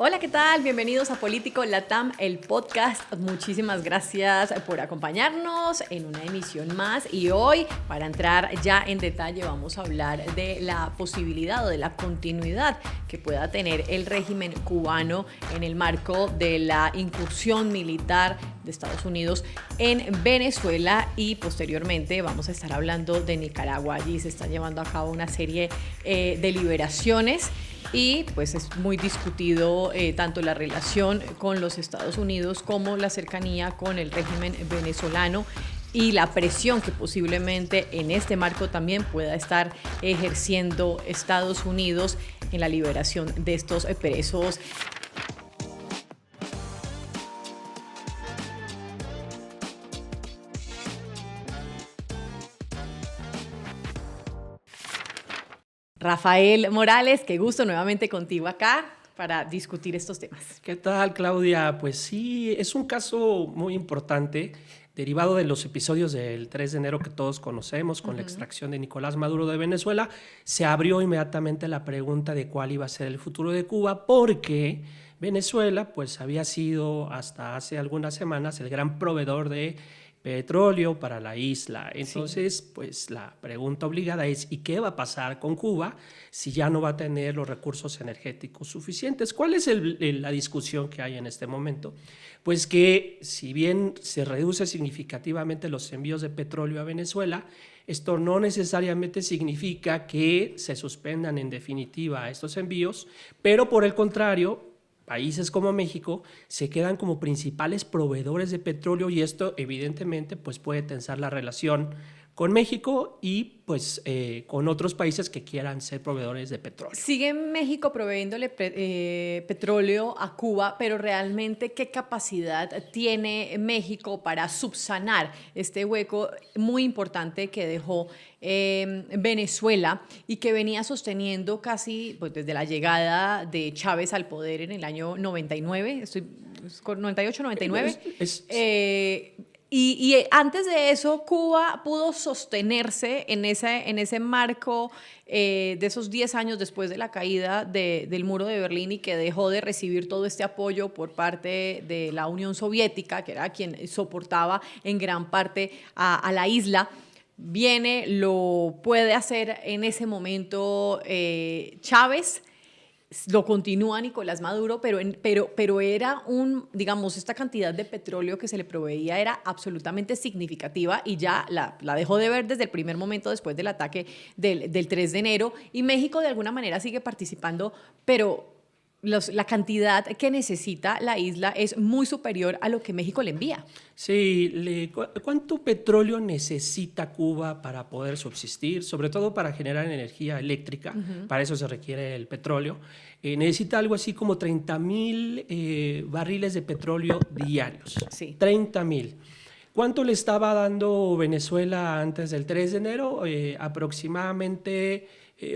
Hola, ¿qué tal? Bienvenidos a Político Latam, el podcast. Muchísimas gracias por acompañarnos en una emisión más. Y hoy, para entrar ya en detalle, vamos a hablar de la posibilidad o de la continuidad que pueda tener el régimen cubano en el marco de la incursión militar de Estados Unidos en Venezuela, y posteriormente vamos a estar hablando de Nicaragua. Allí se está llevando a cabo una serie de deliberaciones. Y pues es muy discutido tanto la relación con los Estados Unidos como la cercanía con el régimen venezolano y la presión que posiblemente en este marco también pueda estar ejerciendo Estados Unidos en la liberación de estos presos. Rafael Morales, qué gusto nuevamente contigo acá para discutir estos temas. ¿Qué tal, Claudia? Pues sí, es un caso muy importante, derivado de los episodios del 3 de enero que todos conocemos, con la extracción de Nicolás Maduro de Venezuela. Se abrió inmediatamente la pregunta de cuál iba a ser el futuro de Cuba, porque Venezuela pues había sido hasta hace algunas semanas el gran proveedor de petróleo para la isla. Entonces, sí, pues la pregunta obligada es: ¿y qué va a pasar con Cuba si ya no va a tener los recursos energéticos suficientes? ¿Cuál es la discusión que hay en este momento? Pues que si bien se reduce significativamente los envíos de petróleo a Venezuela, esto no necesariamente significa que se suspendan en definitiva estos envíos, pero por el contrario, países como México se quedan como principales proveedores de petróleo, y esto evidentemente pues puede tensar la relación con México y pues con otros países que quieran ser proveedores de petróleo. Sigue México proveyéndole petróleo a Cuba, pero realmente ¿qué capacidad tiene México para subsanar este hueco muy importante que dejó Venezuela y que venía sosteniendo casi pues, desde la llegada de Chávez al poder en el año 99, 98, 99? Y antes de eso, Cuba pudo sostenerse en ese marco de esos 10 años después de la caída del muro de Berlín, y que dejó de recibir todo este apoyo por parte de la Unión Soviética, que era quien soportaba en gran parte a la isla. Lo puede hacer en ese momento Chávez. Lo continúa Nicolás Maduro, pero era digamos, esta cantidad de petróleo que se le proveía era absolutamente significativa, y ya la dejó de ver desde el primer momento después del ataque del 3 de enero, y México de alguna manera sigue participando, pero la cantidad que necesita la isla es muy superior a lo que México le envía. Sí, ¿cuánto petróleo necesita Cuba para poder subsistir? Sobre todo para generar energía eléctrica, para eso se requiere el petróleo. Necesita algo así como 30,000 barriles de petróleo diarios. Sí. 30,000. ¿Cuánto le estaba dando Venezuela antes del 3 de enero? Aproximadamente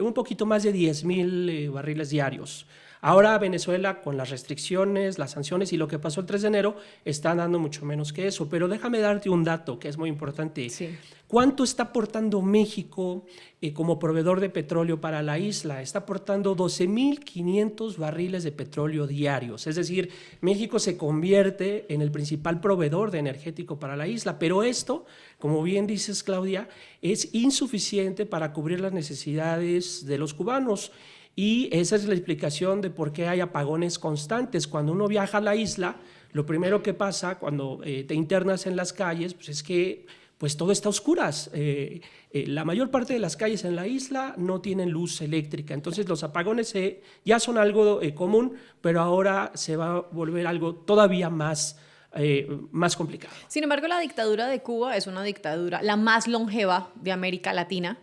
un poquito más de 10,000 barriles diarios. Ahora Venezuela, con las restricciones, las sanciones y lo que pasó el 3 de enero, está dando mucho menos que eso. Pero déjame darte un dato que es muy importante. Sí. ¿Cuánto está aportando México como proveedor de petróleo para la isla? Está aportando 12,500 barriles de petróleo diarios. Es decir, México se convierte en el principal proveedor de energético para la isla. Pero esto, como bien dices, Claudia, es insuficiente para cubrir las necesidades de los cubanos. Y esa es la explicación de por qué hay apagones constantes. Cuando uno viaja a la isla, lo primero que pasa cuando te internas en las calles, pues es que pues todo está a oscuras. La mayor parte de las calles en la isla no tienen luz eléctrica. Entonces los apagones ya son algo común, pero ahora se va a volver algo todavía más complicado. Sin embargo, la dictadura de Cuba es una dictadura la más longeva de América Latina.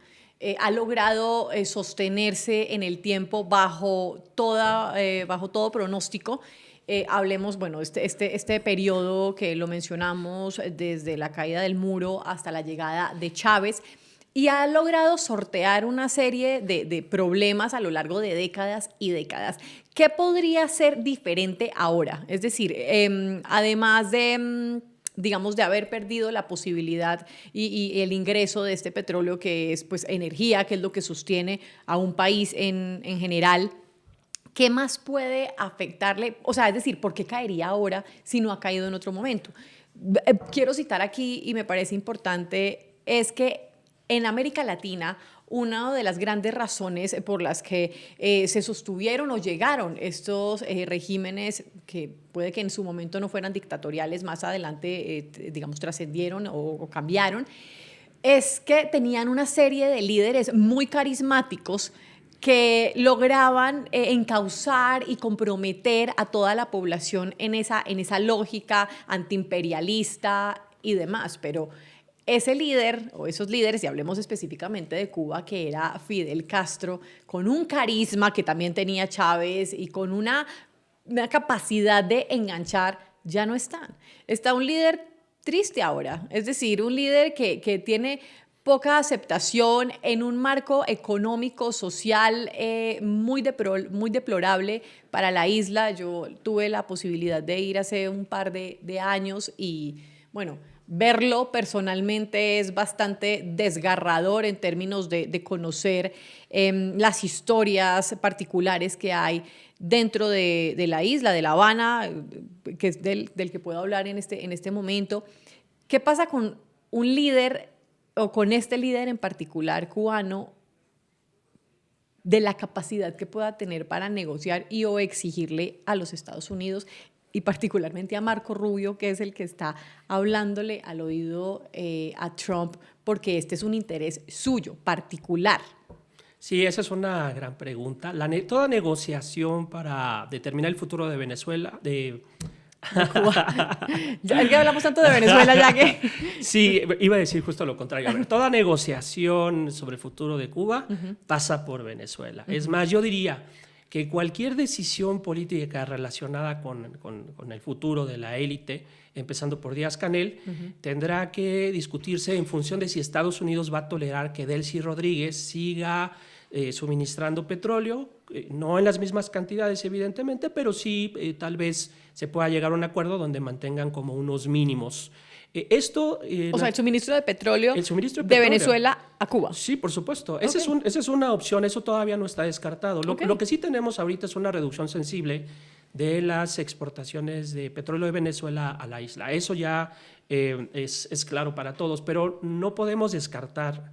Ha logrado sostenerse en el tiempo bajo todo pronóstico. Hablemos, bueno, este periodo que lo mencionamos desde la caída del muro hasta la llegada de Chávez, y ha logrado sortear una serie de problemas a lo largo de décadas y décadas. ¿Qué podría ser diferente ahora? Es decir, además de digamos, de haber perdido la posibilidad y el ingreso de este petróleo, que es pues energía, que es lo que sostiene a un país en general, ¿qué más puede afectarle? O sea, es decir, ¿por qué caería ahora si no ha caído en otro momento? Quiero citar aquí, y me parece importante, es que en América Latina, una de las grandes razones por las que se sostuvieron o llegaron estos regímenes que puede que en su momento no fueran dictatoriales, más adelante, digamos, trascendieron o cambiaron, es que tenían una serie de líderes muy carismáticos que lograban encauzar y comprometer a toda la población en esa lógica antiimperialista y demás. Pero ese líder o esos líderes, y hablemos específicamente de Cuba, que era Fidel Castro, con un carisma que también tenía Chávez y con una capacidad de enganchar, ya no están. Está un líder triste ahora, es decir, un líder que tiene poca aceptación en un marco económico, social muy deplorable para la isla. Yo tuve la posibilidad de ir hace un par de años y, bueno, verlo personalmente es bastante desgarrador en términos de conocer las historias particulares que hay dentro de la isla, de La Habana, que es del que puedo hablar en este momento. ¿Qué pasa con un líder o con este líder en particular cubano, de la capacidad que pueda tener para negociar y o exigirle a los Estados Unidos y particularmente a Marco Rubio, que es el que está hablándole al oído a Trump, porque este es un interés suyo, particular? Sí, esa es una gran pregunta. Toda negociación para determinar el futuro de Venezuela, de Cuba. Ya que hablamos tanto de Venezuela, ya que... Sí, iba a decir justo lo contrario. A ver, toda negociación sobre el futuro de Cuba pasa por Venezuela. Es más, yo diría que cualquier decisión política relacionada con el futuro de la élite, empezando por Díaz-Canel, tendrá que discutirse en función de si Estados Unidos va a tolerar que Delcy Rodríguez siga suministrando petróleo, no en las mismas cantidades evidentemente, pero sí tal vez se pueda llegar a un acuerdo donde mantengan como unos mínimos. O sea, el suministro de petróleo, de Venezuela a Cuba. Sí, por supuesto. Okay. Esa es una opción, eso todavía no está descartado. Okay. Lo que sí tenemos ahorita es una reducción sensible de las exportaciones de petróleo de Venezuela a la isla. Eso ya es claro para todos, pero no podemos descartar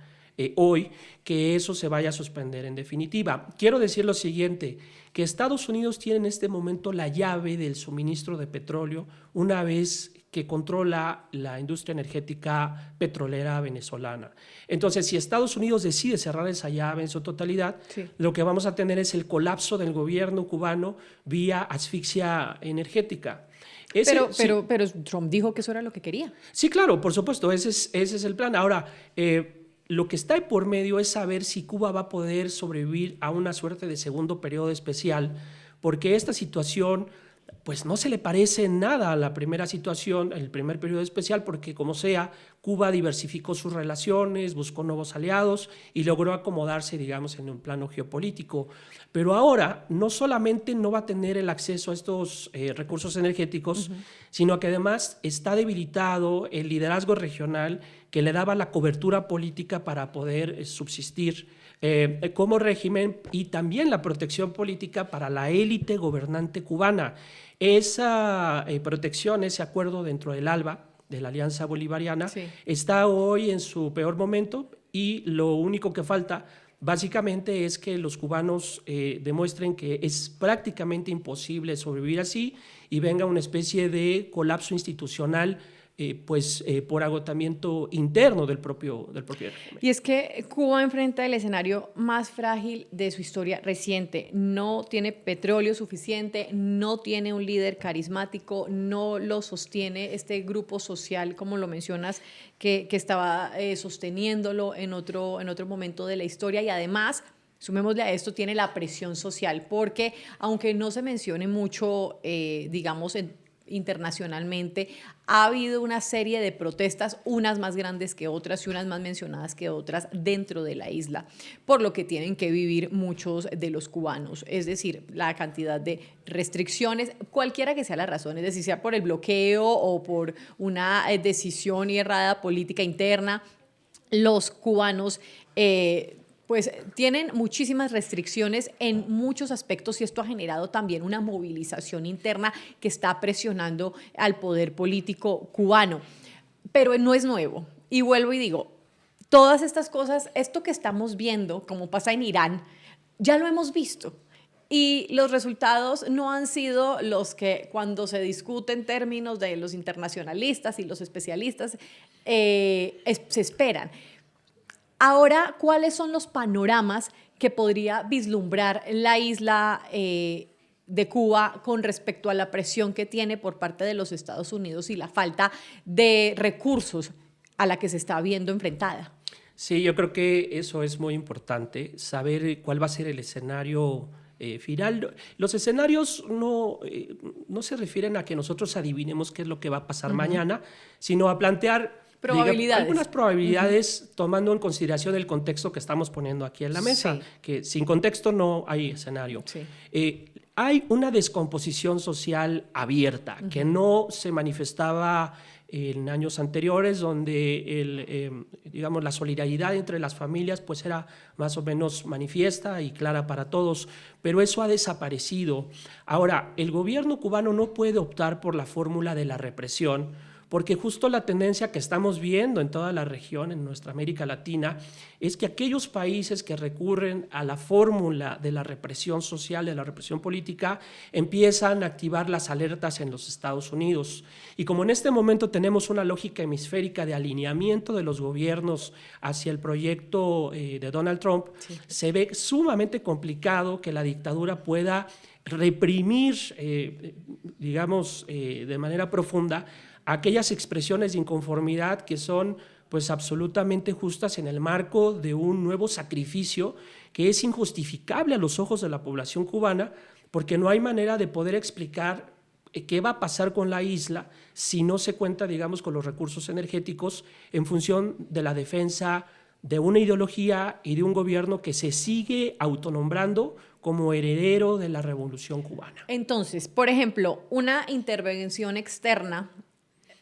hoy que eso se vaya a suspender en definitiva. Quiero decir lo siguiente, que Estados Unidos tiene en este momento la llave del suministro de petróleo una vez que controla la industria energética petrolera venezolana. Entonces, si Estados Unidos decide cerrar esa llave en su totalidad, sí, lo que vamos a tener es el colapso del gobierno cubano vía asfixia energética. Pero Trump dijo que eso era lo que quería. Sí, claro, por supuesto, ese es el plan. Ahora, lo que está por medio es saber si Cuba va a poder sobrevivir a una suerte de segundo periodo especial, porque esta situación pues no se le parece en nada a la primera situación, el primer periodo especial, porque como sea, Cuba diversificó sus relaciones, buscó nuevos aliados y logró acomodarse, digamos, en un plano geopolítico. Pero ahora no solamente no va a tener el acceso a estos recursos energéticos, sino que además está debilitado el liderazgo regional que le daba la cobertura política para poder subsistir como régimen, y también la protección política para la élite gobernante cubana. Esa protección, ese acuerdo dentro del ALBA, de la Alianza Bolivariana, sí, está hoy en su peor momento, y lo único que falta básicamente es que los cubanos demuestren que es prácticamente imposible sobrevivir así y venga una especie de colapso institucional por agotamiento interno del propio régimen. Y es que Cuba enfrenta el escenario más frágil de su historia reciente. No tiene petróleo suficiente, no tiene un líder carismático, no lo sostiene este grupo social, como lo mencionas, que estaba sosteniéndolo en otro momento de la historia, y además, sumémosle a esto, tiene la presión social, porque aunque no se mencione mucho, digamos, internacionalmente, ha habido una serie de protestas, unas más grandes que otras y unas más mencionadas que otras dentro de la isla, por lo que tienen que vivir muchos de los cubanos, es decir, la cantidad de restricciones, cualquiera que sea la razón, es decir, sea por el bloqueo o por una decisión errada política interna, los cubanos pues tienen muchísimas restricciones en muchos aspectos y esto ha generado también una movilización interna que está presionando al poder político cubano. Pero no es nuevo. Y vuelvo y digo, todas estas cosas, esto que estamos viendo, como pasa en Irán, ya lo hemos visto. Y los resultados no han sido los que cuando se discute en términos de los internacionalistas y los especialistas se esperan. Ahora, ¿cuáles son los panoramas que podría vislumbrar la isla de Cuba con respecto a la presión que tiene por parte de los Estados Unidos y la falta de recursos a la que se está viendo enfrentada? Sí, yo creo que eso es muy importante, saber cuál va a ser el escenario final. Los escenarios no se refieren a que nosotros adivinemos qué es lo que va a pasar mañana, sino a plantear algunas probabilidades tomando en consideración el contexto que estamos poniendo aquí en la mesa, que sin contexto no hay escenario. Hay una descomposición social abierta que no se manifestaba en años anteriores, donde digamos, la solidaridad entre las familias pues era más o menos manifiesta y clara para todos, pero eso ha desaparecido. Ahora, el gobierno cubano no puede optar por la fórmula de la represión, porque justo la tendencia que estamos viendo en toda la región, en nuestra América Latina, es que aquellos países que recurren a la fórmula de la represión social, de la represión política, empiezan a activar las alertas en los Estados Unidos. Y como en este momento tenemos una lógica hemisférica de alineamiento de los gobiernos hacia el proyecto de Donald Trump, se ve sumamente complicado que la dictadura pueda reprimir, digamos, de manera profunda, aquellas expresiones de inconformidad que son pues absolutamente justas en el marco de un nuevo sacrificio que es injustificable a los ojos de la población cubana, porque no hay manera de poder explicar qué va a pasar con la isla si no se cuenta, digamos, con los recursos energéticos en función de la defensa de una ideología y de un gobierno que se sigue autonombrando como heredero de la Revolución Cubana. Entonces, por ejemplo, una intervención externa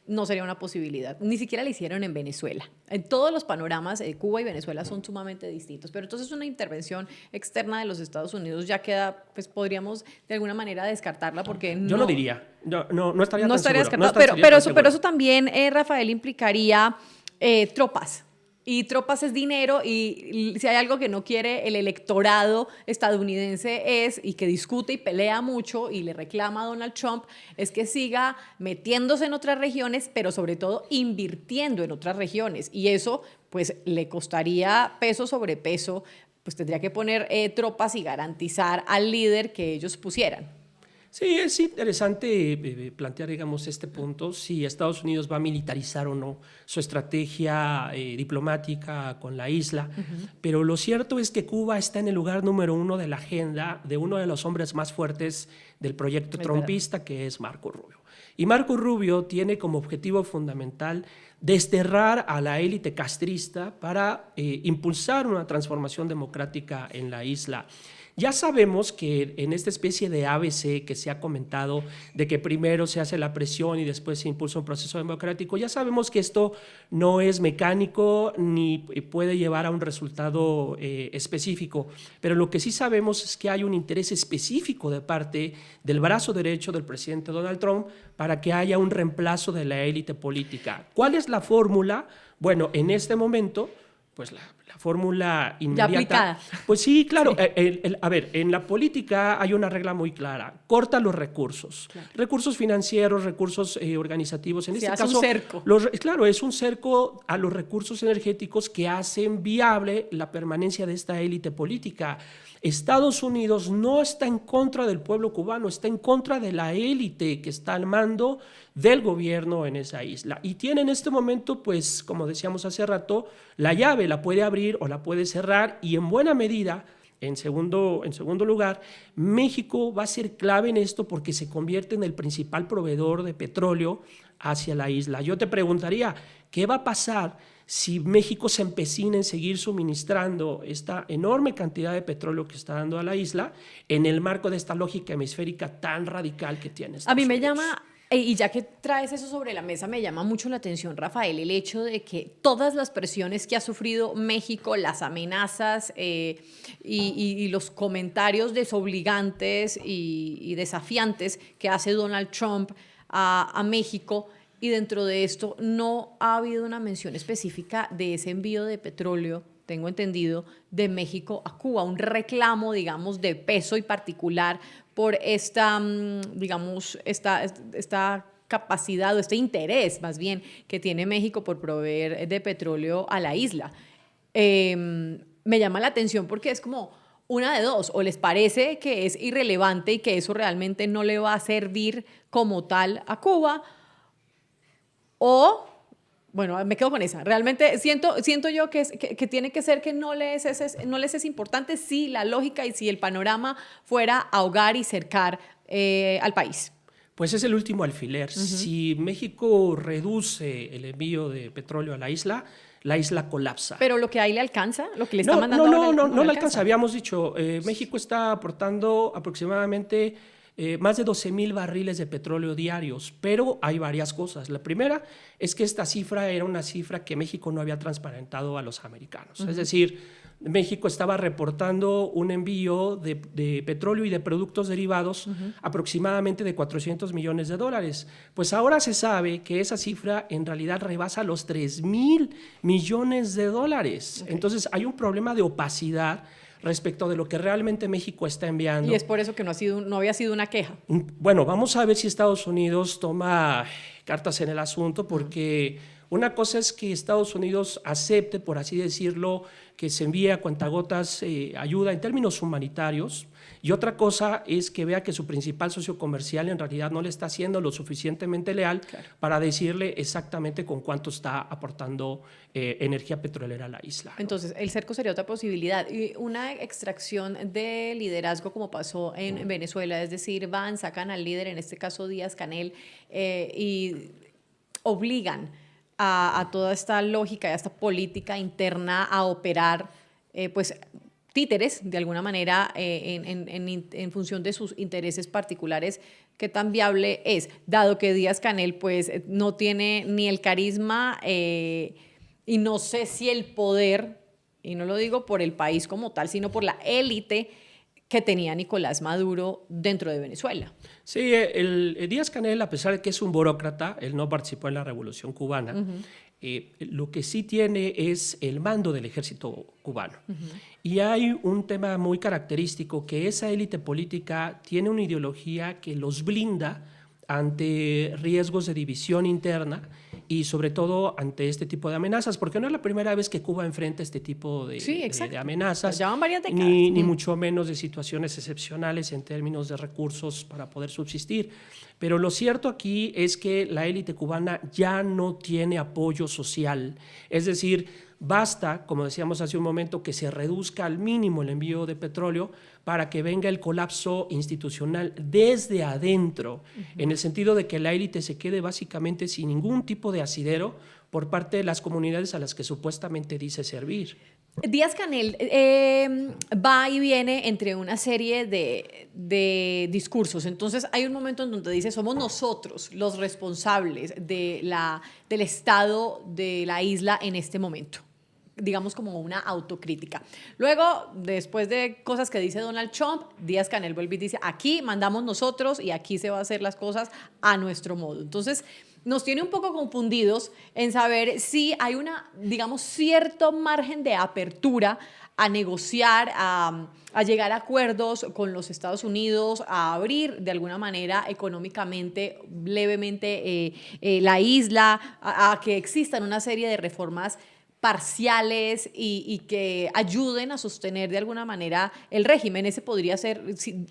no sería una posibilidad. Ni siquiera la hicieron en Venezuela. En todos los panoramas, Cuba y Venezuela son sumamente distintos, pero entonces una intervención externa de los Estados Unidos ya queda, pues podríamos de alguna manera descartarla porque Yo no diría, no estaría no tan seguro. Descartado, pero eso también, Rafael, implicaría tropas. Y tropas es dinero y si hay algo que no quiere el electorado estadounidense y que discute y pelea mucho y le reclama a Donald Trump, es que siga metiéndose en otras regiones, pero sobre todo invirtiendo en otras regiones. Y eso pues le costaría peso sobre peso, pues tendría que poner tropas y garantizar al líder que ellos pusieran. Sí, es interesante plantear, digamos, este punto, si Estados Unidos va a militarizar o no su estrategia diplomática con la isla, pero lo cierto es que Cuba está en el lugar número 1 de la agenda de uno de los hombres más fuertes del proyecto trumpista, que es Marco Rubio. Y Marco Rubio tiene como objetivo fundamental desterrar a la élite castrista para impulsar una transformación democrática en la isla. Ya sabemos que en esta especie de ABC que se ha comentado, de que primero se hace la presión y después se impulsa un proceso democrático, ya sabemos que esto no es mecánico ni puede llevar a un resultado específico, pero lo que sí sabemos es que hay un interés específico de parte del brazo derecho del presidente Donald Trump para que haya un reemplazo de la élite política. ¿Cuál es la fórmula? Bueno, en este momento, pues la fórmula inmediata. Ya aplicada. Pues sí, claro. Sí. A ver, en la política hay una regla muy clara. Corta los recursos. Claro. Recursos financieros, recursos organizativos. En este caso, un cerco. Claro, es un cerco a los recursos energéticos que hacen viable la permanencia de esta élite política. Estados Unidos no está en contra del pueblo cubano, está en contra de la élite que está al mando del gobierno en esa isla. Y tiene en este momento, pues, como decíamos hace rato, la llave, la puede abrir o la puede cerrar, y en buena medida, en segundo lugar, México va a ser clave en esto porque se convierte en el principal proveedor de petróleo hacia la isla. Yo te preguntaría, ¿qué va a pasar si México se empecina en seguir suministrando esta enorme cantidad de petróleo que está dando a la isla en el marco de esta lógica hemisférica tan radical que tiene Estados Unidos? A mí me llama Y ya que traes eso sobre la mesa, me llama mucho la atención, Rafael, el hecho de que todas las presiones que ha sufrido México, las amenazas y los comentarios desobligantes y desafiantes que hace Donald Trump a México, y dentro de esto no ha habido una mención específica de ese envío de petróleo, tengo entendido, de México a Cuba, un reclamo, digamos, de peso y particular por esta, digamos, esta capacidad o este interés, más bien, que tiene México por proveer de petróleo a la isla. Me llama la atención porque es como una de dos: o les parece que es irrelevante y que eso realmente no le va a servir como tal a Cuba, o, bueno, me quedo con esa. Realmente siento yo que tiene que ser que no les es importante si la lógica y si el panorama fuera ahogar y cercar al país. Pues es el último alfiler. Si México reduce el envío de petróleo a la isla colapsa. Pero lo que ahí le alcanza, lo que le está mandando ahora no le alcanza. Habíamos dicho, México está aportando aproximadamente más de 12,000 barriles de petróleo diarios, pero hay varias cosas. La primera es que esta cifra era una cifra que México no había transparentado a los americanos. Es decir, México estaba reportando un envío de petróleo y de productos derivados aproximadamente de $400 millones. Pues ahora se sabe que esa cifra en realidad rebasa los $3,000 millones. Okay. Entonces hay un problema de opacidad respecto de lo que realmente México está enviando. Y es por eso que no había sido una queja. Bueno, vamos a ver si Estados Unidos toma cartas en el asunto, porque una cosa es que Estados Unidos acepte, por así decirlo, que se envíe a cuentagotas ayuda en términos humanitarios, y otra cosa es que vea que su principal socio comercial en realidad no le está siendo lo suficientemente leal para decirle exactamente con cuánto está aportando energía petrolera a la isla. Entonces, el cerco sería otra posibilidad. Y una extracción de liderazgo como pasó en Venezuela, es decir, sacan al líder, en este caso Díaz-Canel, y obligan a toda esta lógica y a esta política interna a operar, pues, títeres, de alguna manera, en función de sus intereses particulares. ¿Qué tan viable es? Dado que Díaz-Canel pues, no tiene ni el carisma y no sé si el poder, y no lo digo por el país como tal, sino por la élite que tenía Nicolás Maduro dentro de Venezuela. Sí, el Díaz-Canel, a pesar de que es un burócrata, él no participó en la Revolución Cubana. Lo que sí tiene es el mando del ejército cubano. Y hay un tema muy característico, que esa élite política tiene una ideología que los blinda ante riesgos de división interna y sobre todo ante este tipo de amenazas, porque no es la primera vez que Cuba enfrenta este tipo de amenazas, ya van varias décadas. ni mucho menos de situaciones excepcionales en términos de recursos para poder subsistir. Pero lo cierto aquí es que la élite cubana ya no tiene apoyo social, es decir, basta, como decíamos hace un momento, que se reduzca al mínimo el envío de petróleo para que venga el colapso institucional desde adentro, en el sentido de que la élite se quede básicamente sin ningún tipo de asidero por parte de las comunidades a las que supuestamente dice servir. Díaz-Canel va y viene entre una serie de discursos. Entonces hay un momento en donde dice: somos nosotros los responsables del estado de la isla en este momento. Digamos como una autocrítica. Luego, después de cosas que dice Donald Trump, Díaz-Canel vuelve y dice: aquí mandamos nosotros y aquí se va a hacer las cosas a nuestro modo. Entonces, nos tiene un poco confundidos en saber si hay digamos, cierto margen de apertura a negociar, a llegar a acuerdos con los Estados Unidos, a abrir de alguna manera económicamente, levemente la isla, a que existan una serie de reformas parciales y que ayuden a sostener de alguna manera el régimen. Ese podría ser,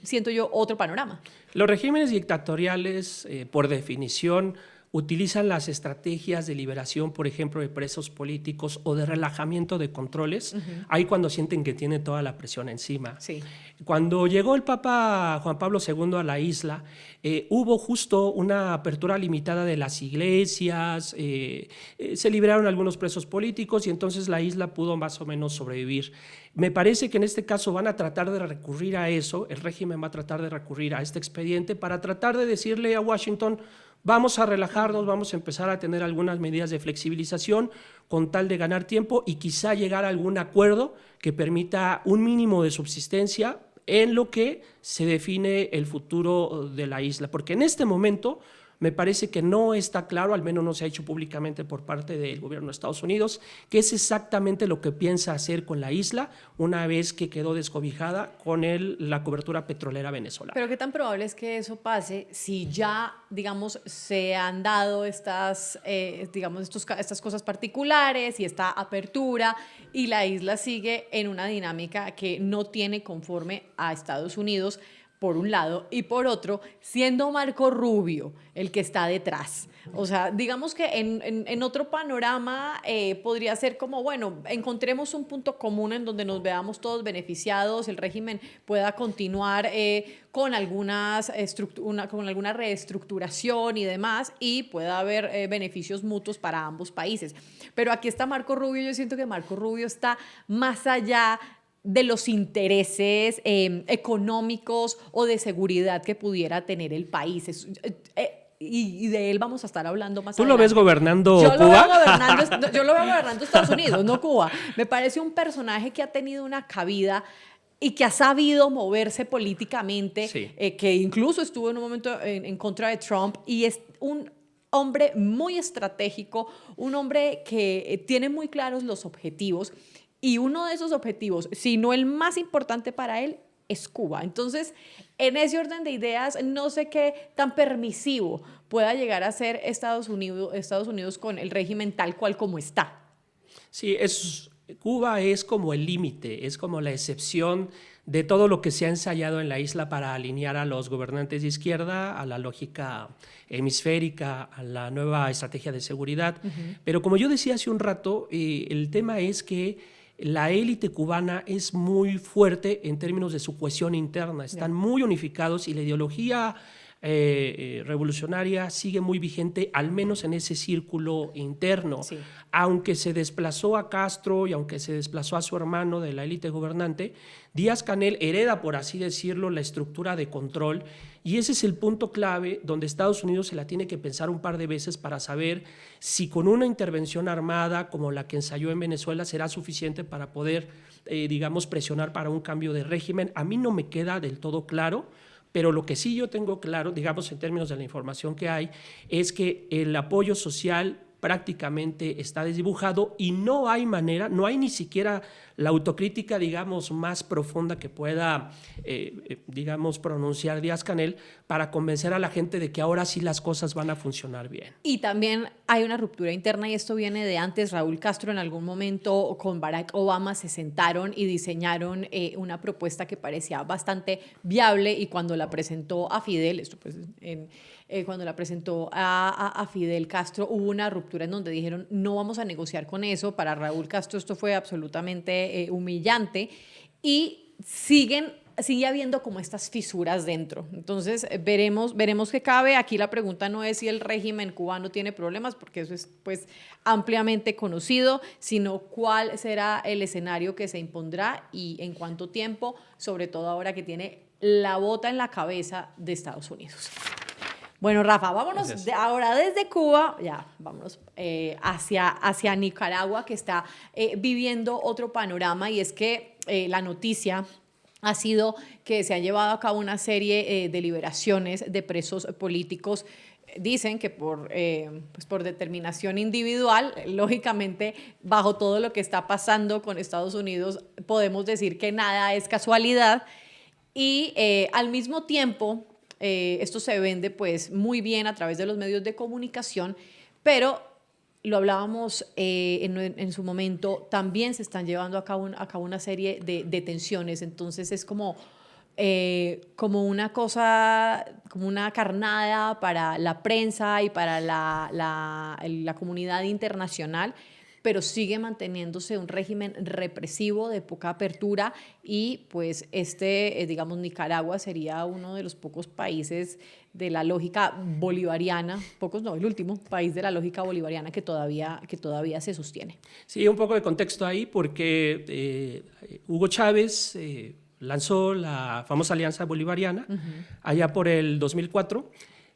siento yo, otro panorama. Los regímenes dictatoriales, por definición, utilizan las estrategias de liberación, por ejemplo, de presos políticos o de relajamiento de controles, ahí cuando sienten que tienen toda la presión encima. Sí. Cuando llegó el Papa Juan Pablo II a la isla, hubo justo una apertura limitada de las iglesias, se liberaron algunos presos políticos y entonces la isla pudo más o menos sobrevivir. Me parece que en este caso van a tratar de recurrir a eso, el régimen va a tratar de recurrir a este expediente para tratar de decirle a Washington: vamos a relajarnos, vamos a empezar a tener algunas medidas de flexibilización con tal de ganar tiempo y quizá llegar a algún acuerdo que permita un mínimo de subsistencia en lo que se define el futuro de la isla. Porque en este momento me parece que no está claro, al menos no se ha hecho públicamente por parte del gobierno de Estados Unidos, qué es exactamente lo que piensa hacer con la isla una vez que quedó descobijada con la cobertura petrolera venezolana. Pero ¿qué tan probable es que eso pase si ya, digamos, se han dado estas cosas particulares y esta apertura y la isla sigue en una dinámica que no tiene conforme a Estados Unidos, por un lado, y por otro, siendo Marco Rubio el que está detrás? O sea, digamos que en otro panorama podría ser como, bueno, encontremos un punto común en donde nos veamos todos beneficiados, el régimen pueda continuar con alguna reestructuración y demás, y pueda haber beneficios mutuos para ambos países. Pero aquí está Marco Rubio, yo siento que Marco Rubio está más allá de los intereses económicos o de seguridad que pudiera tener el país. Y de él vamos a estar hablando más adelante. ¿Tú lo ves gobernando Cuba? Yo lo veo gobernando Estados Unidos, no Cuba. Me parece un personaje que ha tenido una cabida y que ha sabido moverse políticamente, sí. Que incluso estuvo en un momento en contra de Trump, y es un hombre muy estratégico, un hombre que tiene muy claros los objetivos. Y uno de esos objetivos, si no el más importante para él, es Cuba. Entonces, en ese orden de ideas, no sé qué tan permisivo pueda llegar a ser Estados Unidos con el régimen tal cual como está. Sí, Cuba es como el límite, es como la excepción de todo lo que se ha ensayado en la isla para alinear a los gobernantes de izquierda a la lógica hemisférica, a la nueva estrategia de seguridad. Uh-huh. Pero como yo decía hace un rato, el tema es que la élite cubana es muy fuerte en términos de su cohesión interna, están muy unificados y la ideología revolucionaria sigue muy vigente, al menos en ese círculo interno. Sí. Aunque se desplazó a Castro y aunque se desplazó a su hermano de la élite gobernante, Díaz-Canel hereda, por así decirlo, la estructura de control, y ese es el punto clave donde Estados Unidos se la tiene que pensar un par de veces para saber si con una intervención armada como la que ensayó en Venezuela será suficiente para poder, presionar para un cambio de régimen. A mí no me queda del todo claro, pero lo que sí yo tengo claro, en términos de la información que hay, es que el apoyo social prácticamente está desdibujado y no hay manera, no hay ni siquiera la autocrítica, más profunda que pueda, pronunciar Díaz-Canel para convencer a la gente de que ahora sí las cosas van a funcionar bien. Y también hay una ruptura interna, y esto viene de antes. Raúl Castro en algún momento con Barack Obama se sentaron y diseñaron una propuesta que parecía bastante viable, y cuando la presentó a Fidel, cuando la presentó a Fidel Castro, hubo una ruptura en donde dijeron no vamos a negociar con eso. Para Raúl Castro esto fue absolutamente humillante, y sigue habiendo como estas fisuras dentro. Entonces veremos qué cabe. Aquí la pregunta no es si el régimen cubano tiene problemas, porque eso es pues ampliamente conocido, sino cuál será el escenario que se impondrá y en cuánto tiempo, sobre todo ahora que tiene la bota en la cabeza de Estados Unidos. Bueno, Rafa, vámonos ahora desde Cuba, vámonos hacia Nicaragua, que está viviendo otro panorama, y es que la noticia ha sido que se ha llevado a cabo una serie de liberaciones de presos políticos. Dicen que por determinación individual, lógicamente, bajo todo lo que está pasando con Estados Unidos, podemos decir que nada es casualidad, y al mismo tiempo esto se vende pues muy bien a través de los medios de comunicación, pero lo hablábamos en su momento, también se están llevando a cabo una serie de detenciones. Entonces es como una cosa, como una carnada para la prensa y para la comunidad internacional, pero sigue manteniéndose un régimen represivo de poca apertura, y pues Nicaragua sería uno de los pocos países de la lógica bolivariana, el último país de la lógica bolivariana que todavía se sostiene. Sí, un poco de contexto ahí, porque Hugo Chávez lanzó la famosa Alianza Bolivariana allá por el 2004,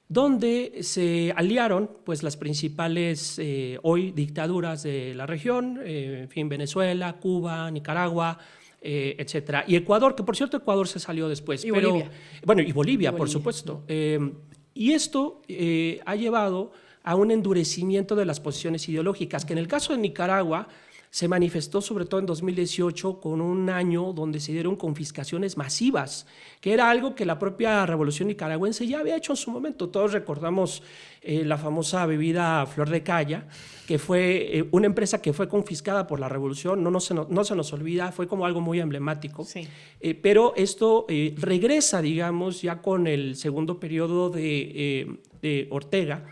donde se aliaron pues, las principales hoy dictaduras de la región, en fin, Venezuela, Cuba, Nicaragua, etcétera. Y Ecuador, que por cierto Ecuador se salió después. Y Bolivia. Bueno, y Bolivia, por supuesto. Y esto ha llevado a un endurecimiento de las posiciones ideológicas, que en el caso de Nicaragua se manifestó sobre todo en 2018 con un año donde se dieron confiscaciones masivas, que era algo que la propia revolución nicaragüense ya había hecho en su momento. Todos recordamos la famosa bebida Flor de Calla, que fue una empresa que fue confiscada por la revolución, no se nos olvida, fue como algo muy emblemático. Sí. Pero esto regresa, digamos, ya con el segundo periodo de Ortega,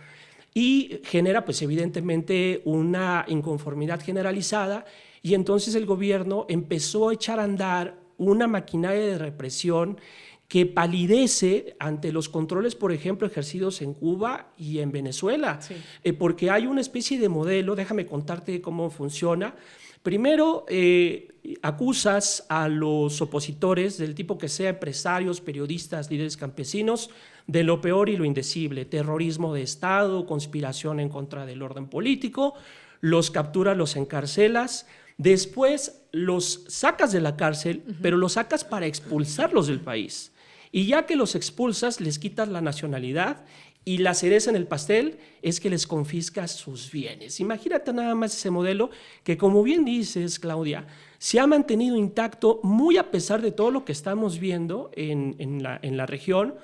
y genera pues evidentemente una inconformidad generalizada, y entonces el gobierno empezó a echar a andar una maquinaria de represión que palidece ante los controles, por ejemplo, ejercidos en Cuba y en Venezuela, Sí. Porque hay una especie de modelo, déjame contarte cómo funciona. Primero, acusas a los opositores, del tipo que sea, empresarios, periodistas, líderes campesinos, de lo peor y lo indecible: terrorismo de Estado, conspiración en contra del orden político, los capturas, los encarcelas, después los sacas de la cárcel, pero los sacas para expulsarlos del país. Y ya que los expulsas, les quitas la nacionalidad, y la cereza en el pastel es que les confiscas sus bienes. Imagínate nada más ese modelo que, como bien dices, Claudia, se ha mantenido intacto muy a pesar de todo lo que estamos viendo en la región,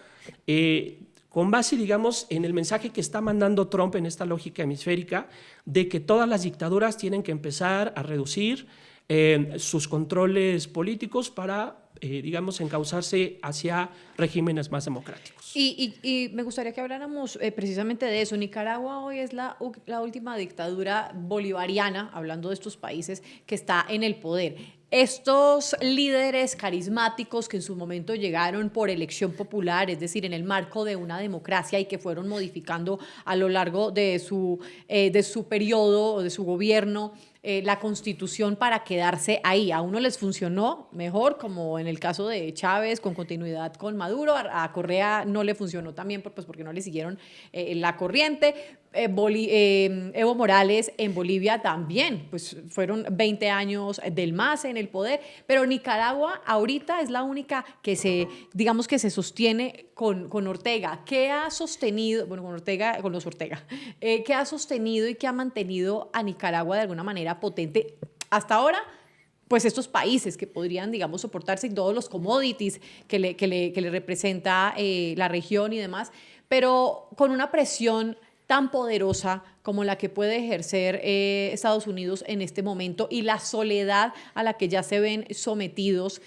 con base, digamos, en el mensaje que está mandando Trump en esta lógica hemisférica de que todas las dictaduras tienen que empezar a reducir sus controles políticos para, digamos, encauzarse hacia regímenes más democráticos. Y me gustaría que habláramos precisamente de eso. Nicaragua hoy es la última dictadura bolivariana, hablando de estos países, que está en el poder. Estos líderes carismáticos que en su momento llegaron por elección popular, es decir, en el marco de una democracia, y que fueron modificando a lo largo de su periodo o de su gobierno la constitución para quedarse ahí. A uno les funcionó mejor, como en el caso de Chávez, con continuidad con Maduro. A Correa no le funcionó también pues porque no le siguieron la corriente. Evo Morales en Bolivia también, pues fueron 20 años del MAS en el poder, pero Nicaragua ahorita es la única que digamos que se sostiene con Ortega. ¿Qué ha sostenido, bueno, con los Ortega, qué ha sostenido y qué ha mantenido a Nicaragua de alguna manera potente hasta ahora? Pues estos países que podrían, digamos, soportarse, y todos los commodities que le representa la región y demás, pero con una presión tan poderosa como la que puede ejercer Estados Unidos en este momento, y la soledad a la que ya se ven sometidos.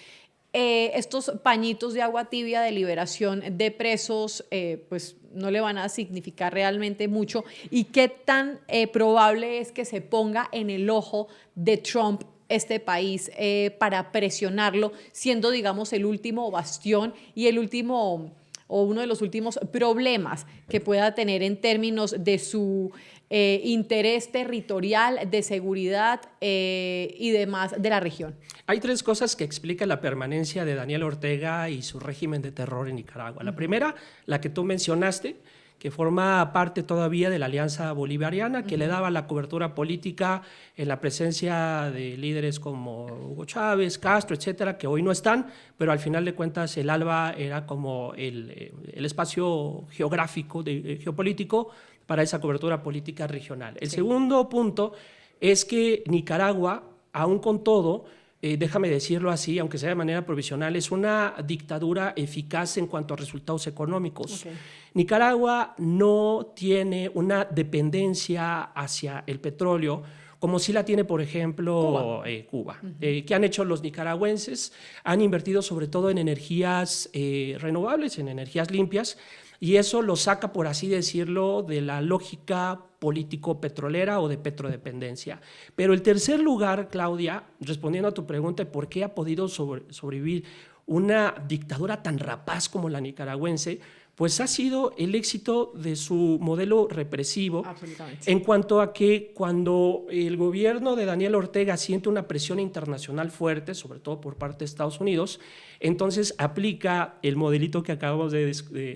Estos pañitos de agua tibia de liberación de presos pues no le van a significar realmente mucho. ¿Y qué tan probable es que se ponga en el ojo de Trump este país para presionarlo, siendo, digamos, el último bastión y el último, o uno de los últimos problemas que pueda tener en términos de su interés territorial, de seguridad y demás de la región? Hay tres cosas que explican la permanencia de Daniel Ortega y su régimen de terror en Nicaragua. La primera, la que tú mencionaste, que forma parte todavía de la Alianza Bolivariana, que le daba la cobertura política en la presencia de líderes como Hugo Chávez, Castro, etcétera, que hoy no están, pero al final de cuentas el ALBA era como el espacio geográfico, geopolítico para esa cobertura política regional. El segundo punto es que Nicaragua, aún con todo, déjame decirlo así, aunque sea de manera provisional, es una dictadura eficaz en cuanto a resultados económicos. Okay. Nicaragua no tiene una dependencia hacia el petróleo como sí la tiene, por ejemplo, Cuba. ¿Qué han hecho los nicaragüenses? Han invertido sobre todo en energías renovables, en energías limpias, y eso lo saca, por así decirlo, de la lógica político-petrolera o de petrodependencia. Pero el tercer lugar, Claudia, respondiendo a tu pregunta, ¿por qué ha podido sobrevivir una dictadura tan rapaz como la nicaragüense? Pues ha sido el éxito de su modelo represivo. Absolutamente. En cuanto a que cuando el gobierno de Daniel Ortega siente una presión internacional fuerte, sobre todo por parte de Estados Unidos, entonces aplica el modelito que acabamos de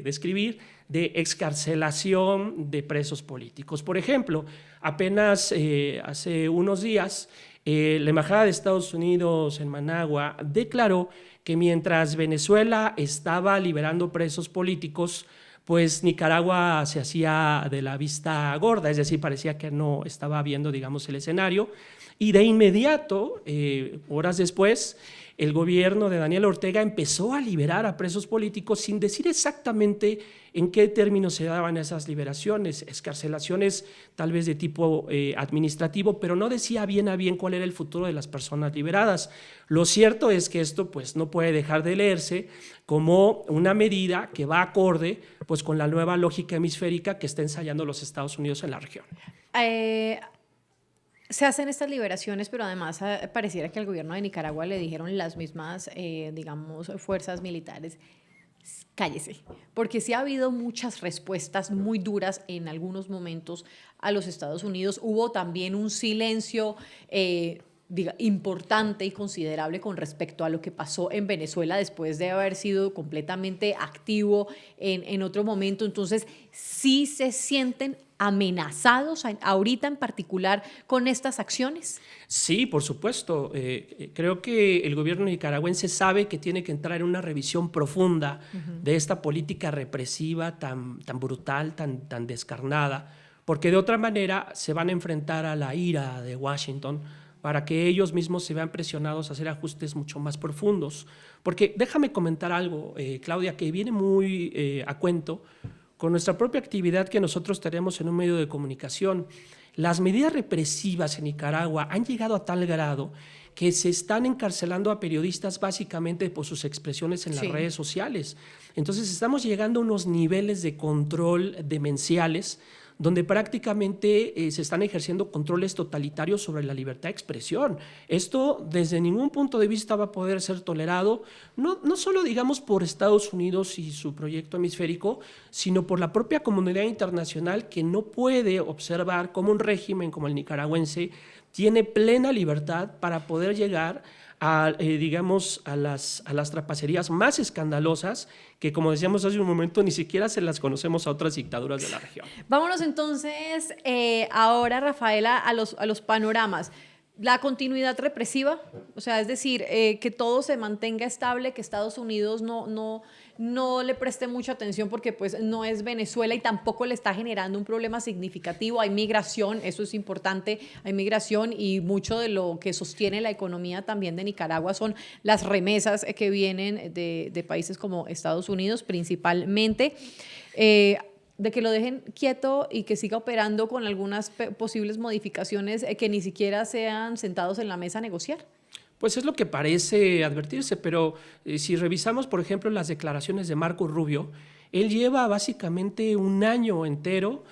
describir, de excarcelación de presos políticos. Por ejemplo, apenas hace unos días, la Embajada de Estados Unidos en Managua declaró que mientras Venezuela estaba liberando presos políticos, pues Nicaragua se hacía de la vista gorda, es decir, parecía que no estaba viendo, digamos, el escenario. Y de inmediato, horas después, el gobierno de Daniel Ortega empezó a liberar a presos políticos sin decir exactamente en qué términos se daban esas liberaciones, excarcelaciones tal vez de tipo administrativo, pero no decía bien a bien cuál era el futuro de las personas liberadas. Lo cierto es que esto pues, no puede dejar de leerse como una medida que va acorde pues, con la nueva lógica hemisférica que está ensayando los Estados Unidos en la región. Se hacen estas liberaciones, pero además pareciera que al gobierno de Nicaragua le dijeron las mismas, digamos, fuerzas militares, cállese, porque sí ha habido muchas respuestas muy duras en algunos momentos a los Estados Unidos. Hubo también un silencio importante y considerable con respecto a lo que pasó en Venezuela después de haber sido completamente activo en otro momento. Entonces, sí se sienten amenazados ahorita en particular con estas acciones. Sí, por supuesto. Creo que el gobierno nicaragüense sabe que tiene que entrar en una revisión profunda de esta política represiva tan brutal, tan descarnada, porque de otra manera se van a enfrentar a la ira de Washington para que ellos mismos se vean presionados a hacer ajustes mucho más profundos. Porque déjame comentar algo, Claudia, que viene muy a cuento con nuestra propia actividad que nosotros tenemos en un medio de comunicación. Las medidas represivas en Nicaragua han llegado a tal grado que se están encarcelando a periodistas básicamente por sus expresiones en las redes sociales. Entonces estamos llegando a unos niveles de control demenciales donde prácticamente se están ejerciendo controles totalitarios sobre la libertad de expresión. Esto desde ningún punto de vista va a poder ser tolerado, no solo digamos por Estados Unidos y su proyecto hemisférico, sino por la propia comunidad internacional que no puede observar cómo un régimen como el nicaragüense tiene plena libertad para poder llegar a, digamos, a las trapacerías más escandalosas que, como decíamos hace un momento, ni siquiera se las conocemos a otras dictaduras de la región. Vámonos entonces ahora, Rafaela, a los panoramas. La continuidad represiva, o sea, es decir, que todo se mantenga estable, que Estados Unidos no le preste mucha atención porque pues no es Venezuela y tampoco le está generando un problema significativo. Hay migración, eso es importante, hay migración y mucho de lo que sostiene la economía también de Nicaragua son las remesas que vienen de países como Estados Unidos principalmente. De que lo dejen quieto y que siga operando con algunas posibles modificaciones que ni siquiera sean sentados en la mesa a negociar. Pues es lo que parece advertirse, pero si revisamos, por ejemplo, las declaraciones de Marco Rubio, él lleva básicamente un año entero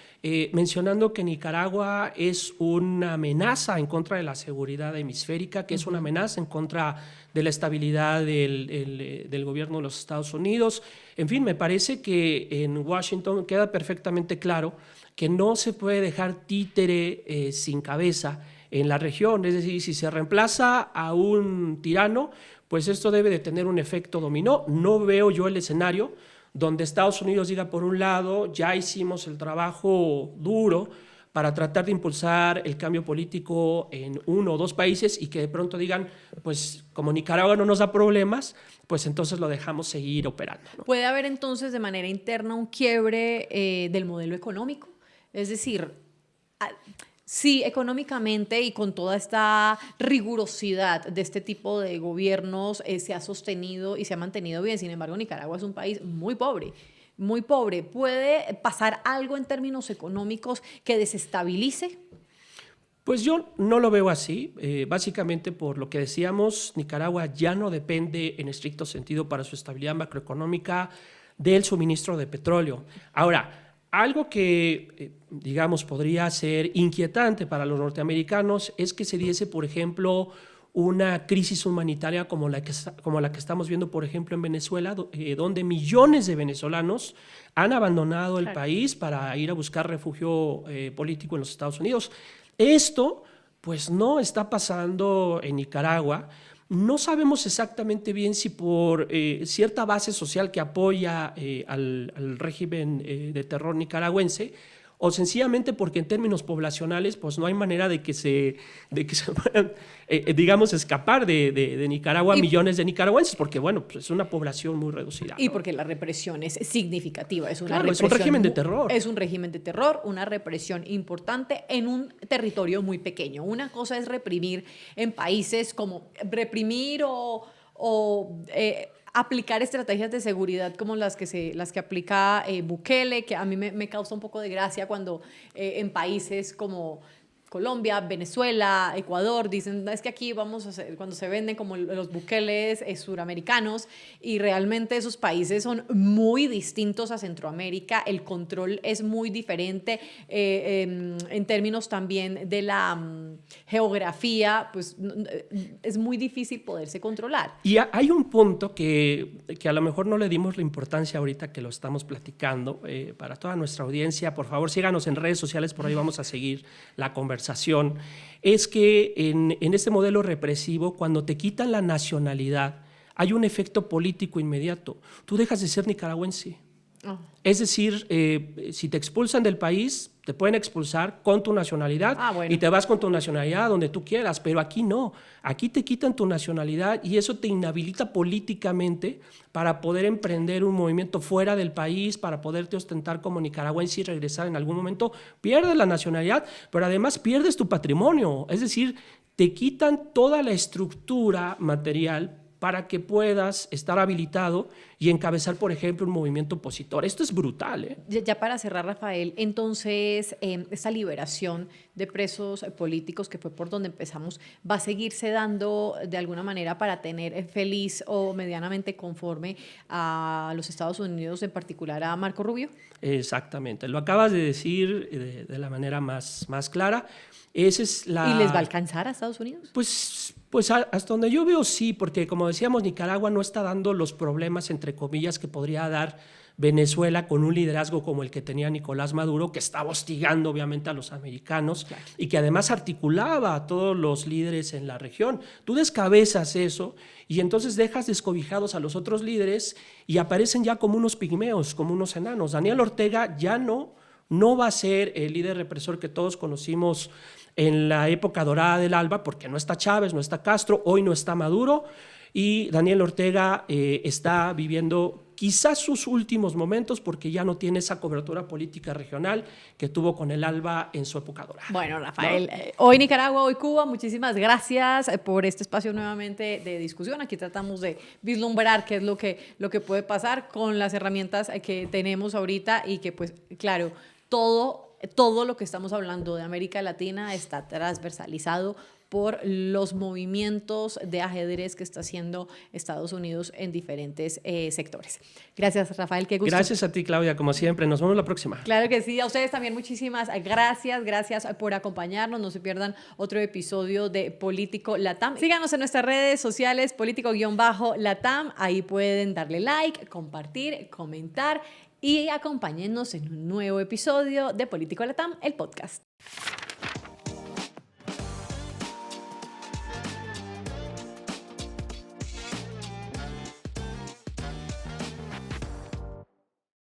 mencionando que Nicaragua es una amenaza en contra de la seguridad hemisférica, que es una amenaza en contra de la estabilidad del gobierno de los Estados Unidos. En fin, me parece que en Washington queda perfectamente claro que no se puede dejar títere sin cabeza en la región. Es decir, si se reemplaza a un tirano, pues esto debe de tener un efecto dominó. No veo yo el escenario donde Estados Unidos diga, por un lado, ya hicimos el trabajo duro para tratar de impulsar el cambio político en uno o dos países y que de pronto digan, pues como Nicaragua no nos da problemas, pues entonces lo dejamos seguir operando, ¿no? ¿Puede haber entonces de manera interna un quiebre del modelo económico? Es decir, sí, económicamente y con toda esta rigurosidad de este tipo de gobiernos se ha sostenido y se ha mantenido bien. Sin embargo, Nicaragua es un país muy pobre. Muy pobre. ¿Puede pasar algo en términos económicos que desestabilice? Pues yo no lo veo así. Básicamente por lo que decíamos, Nicaragua ya no depende en estricto sentido para su estabilidad macroeconómica del suministro de petróleo. Ahora, algo que, digamos, podría ser inquietante para los norteamericanos es que se diese, por ejemplo, una crisis humanitaria como la que estamos viendo, por ejemplo, en Venezuela, donde millones de venezolanos han abandonado el país para ir a buscar refugio político en los Estados Unidos. Esto, pues, no está pasando en Nicaragua. No sabemos exactamente bien si por cierta base social que apoya al régimen de terror nicaragüense, o sencillamente porque en términos poblacionales pues no hay manera de que se puedan, digamos, escapar de Nicaragua millones de nicaragüenses, porque bueno, pues es una población muy reducida. Y ¿no? porque la represión es significativa, es una claro, represión, es un régimen de terror. Es un régimen de terror, una represión importante en un territorio muy pequeño. Una cosa es reprimir en países como reprimir o aplicar estrategias de seguridad como las que aplica Bukele, que a mí me causa un poco de gracia cuando en países como Colombia, Venezuela, Ecuador, dicen, es que aquí vamos a hacer, cuando se venden como los buqueles suramericanos, y realmente esos países son muy distintos a Centroamérica, el control es muy diferente en términos también de la geografía, pues es muy difícil poderse controlar. Y hay un punto que a lo mejor no le dimos la importancia ahorita que lo estamos platicando. Para toda nuestra audiencia, por favor, síganos en redes sociales, por ahí vamos a seguir la conversación. Es que en este modelo represivo, cuando te quitan la nacionalidad, hay un efecto político inmediato. Tú dejas de ser nicaragüense. Oh. Es decir, si te expulsan del país, te pueden expulsar con tu nacionalidad y te vas con tu nacionalidad donde tú quieras, pero aquí no. Aquí te quitan tu nacionalidad y eso te inhabilita políticamente para poder emprender un movimiento fuera del país, para poderte ostentar como nicaragüense y regresar en algún momento. Pierdes la nacionalidad, pero además pierdes tu patrimonio. Es decir, te quitan toda la estructura material para que puedas estar habilitado y encabezar, por ejemplo, un movimiento opositor. Esto es brutal, ¿eh? Ya para cerrar, Rafael, entonces, esta liberación de presos políticos, que fue por donde empezamos, ¿va a seguirse dando de alguna manera para tener feliz o medianamente conforme a los Estados Unidos, en particular a Marco Rubio? Exactamente, lo acabas de decir de la manera más clara. Esa es la... ¿Y les va a alcanzar a Estados Unidos? Pues hasta donde yo veo sí, porque como decíamos, Nicaragua no está dando los problemas, entre comillas, que podría dar Venezuela con un liderazgo como el que tenía Nicolás Maduro, que estaba hostigando obviamente a los americanos, claro, y que además articulaba a todos los líderes en la región. Tú descabezas eso y entonces dejas descobijados a los otros líderes y aparecen ya como unos pigmeos, como unos enanos. Daniel Ortega ya no va a ser el líder represor que todos conocimos en la época dorada del ALBA, porque no está Chávez, no está Castro, hoy no está Maduro, y Daniel Ortega está viviendo quizás sus últimos momentos porque ya no tiene esa cobertura política regional que tuvo con el ALBA en su época dorada. Bueno, Rafael, ¿no? Hoy Nicaragua, hoy Cuba, muchísimas gracias por este espacio nuevamente de discusión. Aquí tratamos de vislumbrar qué es lo que puede pasar con las herramientas que tenemos ahorita y que, pues, claro, todo lo que estamos hablando de América Latina está transversalizado por los movimientos de ajedrez que está haciendo Estados Unidos en diferentes sectores. Gracias, Rafael, qué gusto. Gracias a ti, Claudia, como siempre. Nos vemos la próxima. Claro que sí, a ustedes también muchísimas gracias por acompañarnos. No se pierdan otro episodio de Político Latam. Síganos en nuestras redes sociales, Político-Latam. Ahí pueden darle like, compartir, comentar y acompáñennos en un nuevo episodio de Político Latam, el podcast.